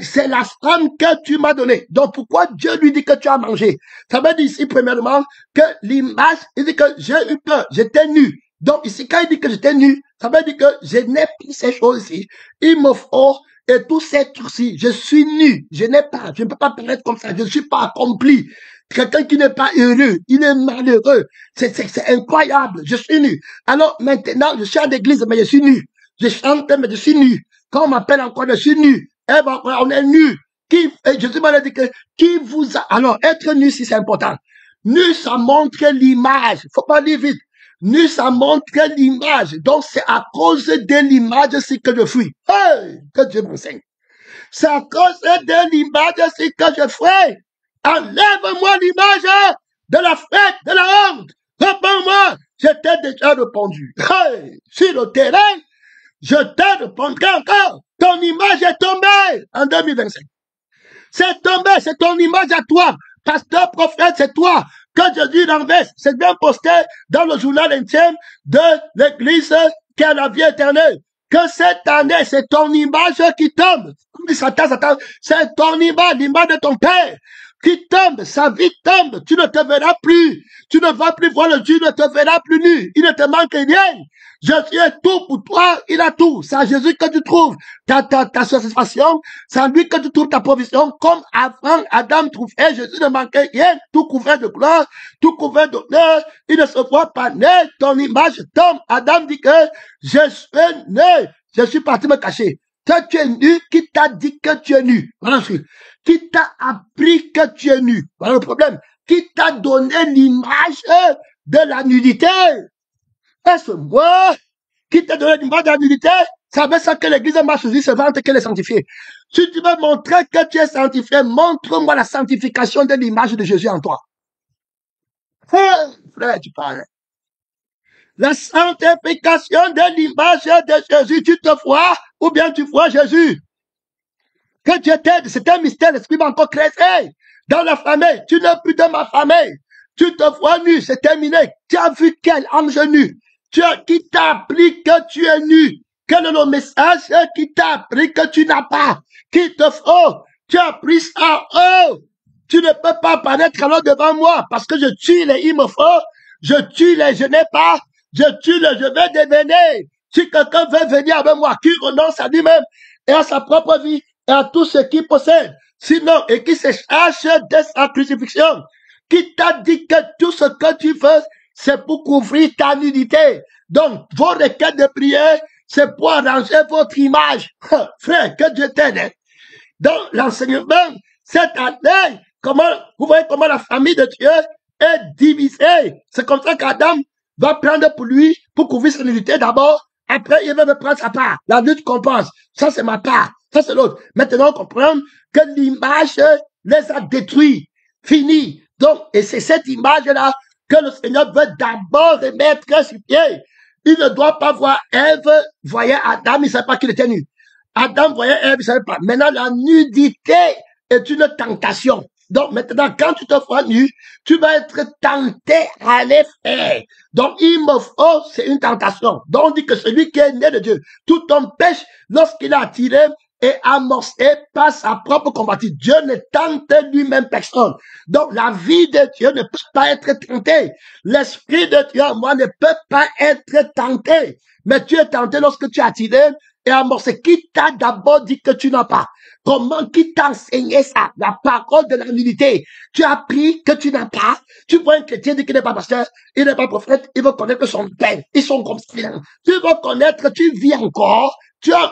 c'est la femme que tu m'as donnée. Donc, pourquoi Dieu lui dit que tu as mangé? Ça veut dire ici, premièrement, que l'image, il dit que j'ai eu peur, j'étais nu. Donc, ici, quand il dit que j'étais nu, ça veut dire que je n'ai plus ces choses ici. Il me faut, et tous ces trucs-ci, je suis nu. Je ne peux pas paraître comme ça. Je ne suis pas accompli. Quelqu'un qui n'est pas heureux, il est malheureux. C'est incroyable. Je suis nu. Alors, maintenant, je suis à l'église, mais je suis nu. Je chante, mais je suis nu. Quand on m'appelle encore, je suis nu. Eh ben, on est nu. Jésus m'a dit que, qui vous a, alors, être nu, si c'est important. Nu, ça montre l'image. Faut pas dire vite. Nu, ça montre l'image. Donc, c'est à cause de l'image, c'est que je fuis. Hey, que Dieu m'enseigne. C'est à cause de l'image, c'est que je fuis. Enlève-moi l'image de la fête, de la honte. Réponds-moi. Je t'ai déjà répondu. Hey, sur le terrain, je t'ai répondu encore. Ton image est tombée en 2025. C'est tombé, c'est ton image à toi. Pasteur, prophète, c'est toi. Que Jésus renverse. C'est bien posté dans le journal intime de l'église qui a la vie éternelle. Que cette année, c'est ton image qui tombe. Satan, c'est ton image, l'image de ton père qui tombe, sa vie tombe. Tu ne te verras plus. Tu ne vas plus voir le Dieu, ne te verras plus nu. Il ne te manque rien. Jésus est tout pour toi, il a tout. C'est à Jésus que tu trouves ta satisfaction, c'est à lui que tu trouves ta provision, comme avant Adam trouvait, Jésus ne manquait rien, tout couvert de gloire, tout couvert d'honneur, il ne se voit pas né, ton image tombe. Adam dit que je suis né, je suis parti me cacher. Toi, tu es nu, qui t'a dit que tu es nu? Voilà, qui t'a appris que tu es nu? Voilà le problème. Qui t'a donné l'image de la nudité? Est-ce moi qui t'a donné l'image de la nudité? Ça veut dire que l'église marche aussi se vante qu'elle est sanctifiée. Si tu veux montrer que tu es sanctifié, montre-moi la sanctification de l'image de Jésus en toi. Frère, tu parles. La sanctification de l'image de Jésus, tu te vois ou bien tu vois Jésus? Que Dieu t'aide, c'est un mystère, l'esprit va encore creuser. Dans la famille, tu n'es plus de ma famille. Tu te vois nu, c'est terminé. Tu as vu quel ange nu? Qui t'a appris que tu es nu? Quel est le message qui t'a appris que tu n'as pas? Qui te faut? Tu as pris ça. Oh! Tu ne peux pas paraître alors devant moi parce que je tue les il me faut. Je tue les je n'ai pas. Je tue les je vais devenir. Si quelqu'un veut venir avec moi, qui renonce à lui-même et à sa propre vie et à tout ce qu'il possède. Sinon, et qui se charge de sa crucifixion. Qui t'a dit que tout ce que tu fais, c'est pour couvrir ta nudité. Donc, vos requêtes de prière, c'est pour arranger votre image. Frère, que Dieu t'aide. Donc, l'enseignement, cette année, vous voyez comment la famille de Dieu est divisée. C'est comme ça qu'Adam va prendre pour lui, pour couvrir sa nudité d'abord. Après, il va me prendre sa part. La lutte compense. Ça, c'est ma part. Ça, c'est l'autre. Maintenant, on comprend que l'image les a détruits. Fini. Donc, et c'est cette image-là que le Seigneur veut d'abord remettre sur pied. Il ne doit pas voir Ève, voyait Adam, il ne savait pas qu'il était nu. Adam voyait Ève, il ne savait pas. Maintenant, la nudité est une tentation. Donc, maintenant, quand tu te vois nu, tu vas être tenté à les faire. Donc, il me faut, c'est une tentation. Donc, on dit que celui qui est né de Dieu, tout homme pêche lorsqu'il a attiré et amorcé par sa propre combattue. Dieu ne tente lui-même personne. Donc, la vie de Dieu ne peut pas être tentée. L'esprit de Dieu, moi, ne peut pas être tenté. Mais tu es tenté lorsque tu as attiré et amorcé. Qui t'a d'abord dit que tu n'as pas? Comment, qui t'a enseigné ça? La parole de la nudité. Tu as appris que tu n'as pas. Tu vois un chrétien dit qu'il n'est pas pasteur, il n'est pas prophète, il veut connaître son père. Ils sont comme ça. Tu veux connaître, tu vis encore.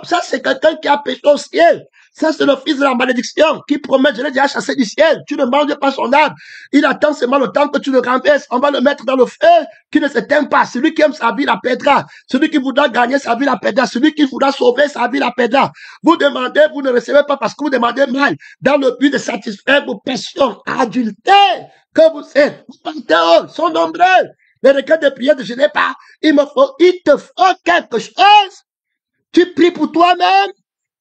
Ça, c'est quelqu'un qui a péché au ciel. Ça, c'est le fils de la malédiction qui promet, je l'ai déjà chassé du ciel. Tu ne manges pas son âme. Il attend seulement le temps que tu le renverses. On va le mettre dans le feu qui ne s'éteint pas. Celui qui aime sa vie la perdra. Celui qui voudra gagner sa vie la perdra. Celui qui voudra sauver sa vie la perdra. Vous demandez, vous ne recevez pas parce que vous demandez mal. Dans le but de satisfaire vos passions adultères que vous êtes. Vous partez, sont nombreux. Les requêtes de prière de je n'ai pas. Il te faut quelque chose. Tu pries pour toi-même.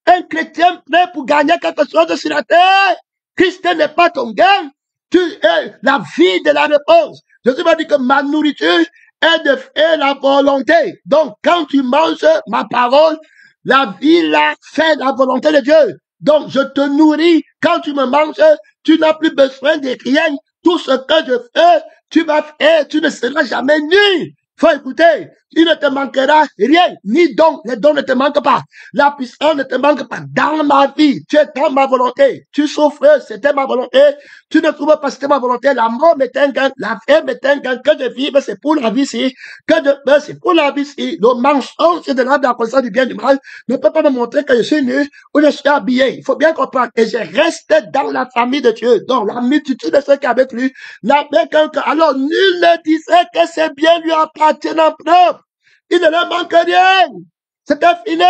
Un chrétien prêt pour gagner quelque chose sur la terre. Christ n'est pas ton gain. Tu es la vie de la réponse. Jésus m'a dit que ma nourriture est de faire la volonté. Donc, quand tu manges ma parole, la vie là fait la volonté de Dieu. Donc, je te nourris. Quand tu me manges, tu n'as plus besoin de rien. Tout ce que je fais, tu vas faire, tu ne seras jamais nu. Faut écouter, il ne te manquera rien, ni dons, les dons ne te manquent pas, la puissance ne te manque pas dans ma vie, tu es dans ma volonté, tu souffres, c'était ma volonté, Tu ne trouves pas c'était ma volonté. La mort m'est un gain, la vie m'est un gain. Que je vive, c'est pour la vie ici. Que je meurs, c'est pour la vie ici. Le mensonge de la connaissance du bien et du mal ne peut pas me montrer que je suis nu ou je suis habillé. Il faut bien comprendre. Et je reste dans la famille de Dieu. Donc, la multitude de ceux qui avec lui n'avaient qu'un cœur. Alors, nul ne disait que ses biens lui appartiennent en propre. Il ne leur manque rien. C'était fini.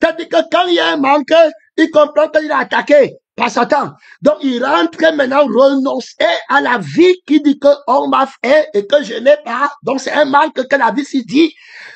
C'est-à-dire que quand il y a un manque, il comprend qu'il est attaqué par Satan. Donc, il rentre maintenant renoncer à la vie qui dit qu'on m'a fait et que je n'ai pas. Donc, c'est un manque que la vie s'y dit.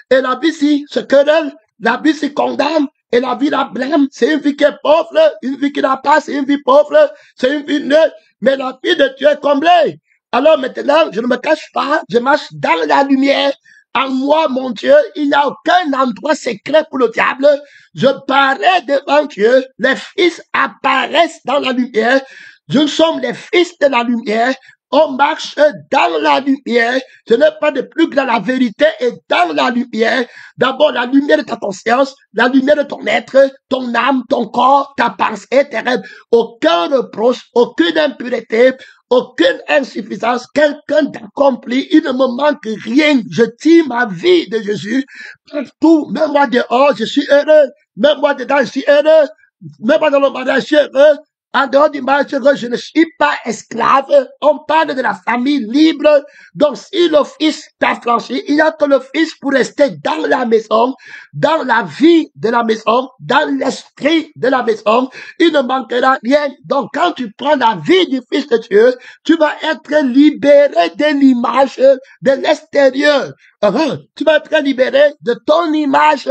Et la vie s'y se querelle, la vie s'y condamne. Et la vie la blâme. C'est une vie qui est pauvre, une vie qui n'a pas, c'est une vie pauvre, c'est une vie nulle. Mais la vie de Dieu est comblée. Alors maintenant, je ne me cache pas, je marche dans la lumière. En moi, mon Dieu, il n'y a aucun endroit secret pour le diable. Je parais devant Dieu. Les fils apparaissent dans la lumière. Nous sommes les fils de la lumière. On marche dans la lumière. Je n'ai pas de plus que dans la vérité et dans la lumière. D'abord, la lumière de ta conscience, la lumière de ton être, ton âme, ton corps, ta pensée, tes rêves. Aucun reproche, aucune impureté, aucune insuffisance, quelqu'un d'accompli, il ne me manque rien. Je tire ma vie de Jésus partout, même moi dehors, je suis heureux, même moi dedans, je suis heureux, même moi dans le mariage, je suis heureux. En dehors du mariage, je ne suis pas esclave. On parle de la famille libre. Donc, si le Fils t'a franchi, il n'y a que le Fils pour rester dans la maison, dans la vie de la maison, dans l'esprit de la maison. Il ne manquera rien. Donc, quand tu prends la vie du Fils de Dieu, tu vas être libéré de l'image de l'extérieur. Tu vas être libéré de ton image,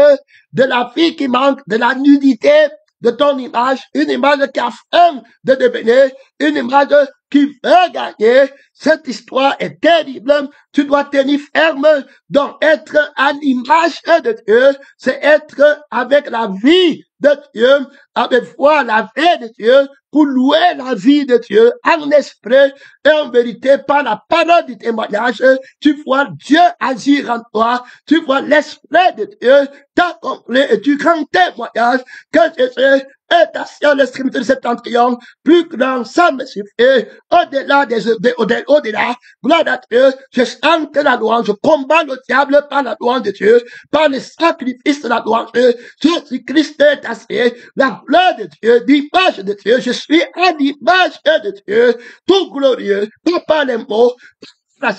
de la vie qui manque, de la nudité, de ton image, une image qui a faim de devenir, une image qui veut gagner. Cette histoire est terrible. Tu dois tenir ferme. Donc, être à l'image de Dieu, c'est être avec la vie de Dieu, avec voir la vie de Dieu, pour louer la vie de Dieu en esprit et en vérité par la parole du témoignage. Tu vois Dieu agir en toi, tu vois l'esprit de Dieu t'accomplir et tu rends témoignage que Jésus est assis à l'extrémité de septentrion, plus grand, ça me suffit, au-delà au-delà, gloire à Dieu, je chante la louange, je combats le diable par la louange de Dieu, par le sacrifice de la louange, Jésus-Christ est assis, la gloire de Dieu, l'image de Dieu, je suis à l'image de Dieu, tout glorieux, pas par les mots,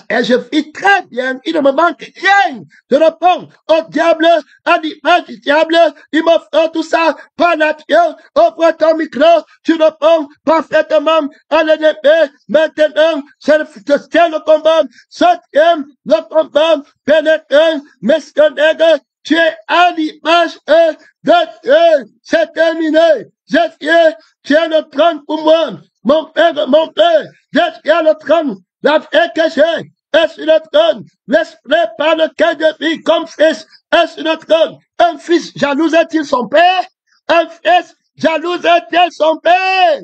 et je vis très bien, il ne me manque rien. Je réponds au diable, à l'image du diable, il m'offre tout ça par nature. Ouvre ton micro, tu réponds parfaitement à l'ennemi. Maintenant, c'est le combat, septième, le combat, pénétrant, missionnaire. Tu es à l'image de Dieu. C'est terminé. Jésus, tu es le trône pour moi. Mon père, Jésus est le trône. La vie que j'ai est sur le trône. L'esprit par lequel je vis comme fils est sur le trône. Un fils jaloux est-il son père? Un fils jaloux est-il son père?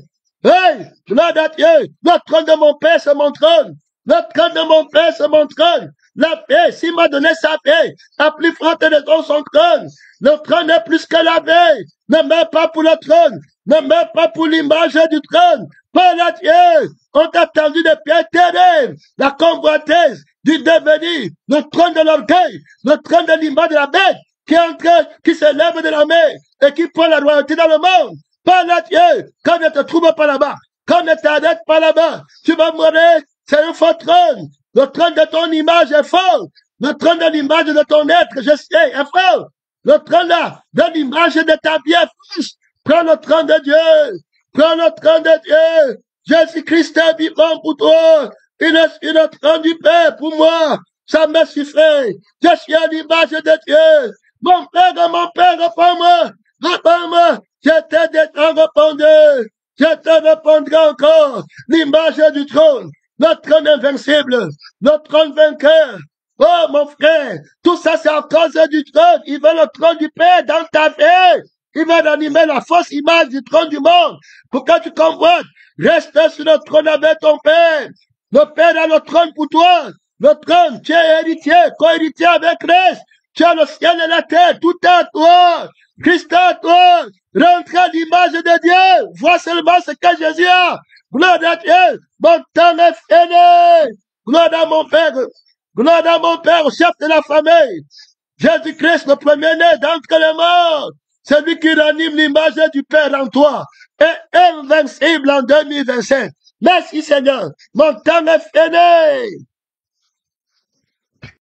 Hey, gloire à Dieu. Le trône de mon père, c'est mon trône. Le trône de mon père, c'est mon trône. La paix, s'il m'a donné sa paix, la plus forte des autres, son trône. Le trône est plus que la paix. Ne meurs pas pour le trône. Ne meurs pas pour l'image du trône. Par la Dieu, on t'a tendu des pieds terribles. La convoitise du devenir, le trône de l'orgueil, le trône de l'image de la bête, qui se lève de la mer et qui prend la royauté dans le monde. Par la Dieu, quand ne te trouve pas là-bas, quand ne t'arrête pas là-bas, tu vas mourir. C'est un faux trône. Le trône de ton image est faux. Le trône de l'image de ton être, je sais, est faux. Le trône là, de l'image de ta vie est fausse. Prends le trône de Dieu. Prends le trône de Dieu. Jésus-Christ est vivant pour toi. Il est sur le trône du Père pour moi. Ça me suffit. Je suis à l'image de Dieu. Mon Père, réponds-moi. Réponds-moi. Je t'ai déjà répondu. Je te répondrai encore. L'image du trône. Le trône invincible. Le trône vainqueur. Oh, mon frère. Tout ça, c'est à cause du trône. Il veut le trône du Père dans ta vie. Il va animer la fausse image du trône du monde. Pour que tu convoites, reste sur le trône avec ton Père. Le Père a le trône pour toi. Le trône, tu es héritier, co-héritier avec Christ. Tu as le ciel et la terre, tout à toi. Christ à toi. Rentre à l'image de Dieu. Vois seulement ce que Jésus a. Gloire à Dieu. Mon temps est fini. Gloire à mon Père. Gloire à mon Père, chef de la famille. Jésus-Christ, le premier-né d'entre les morts. Celui qui ranime l'image du Père en toi. Et invincible en 2025. Merci Seigneur. Mon temps est fini.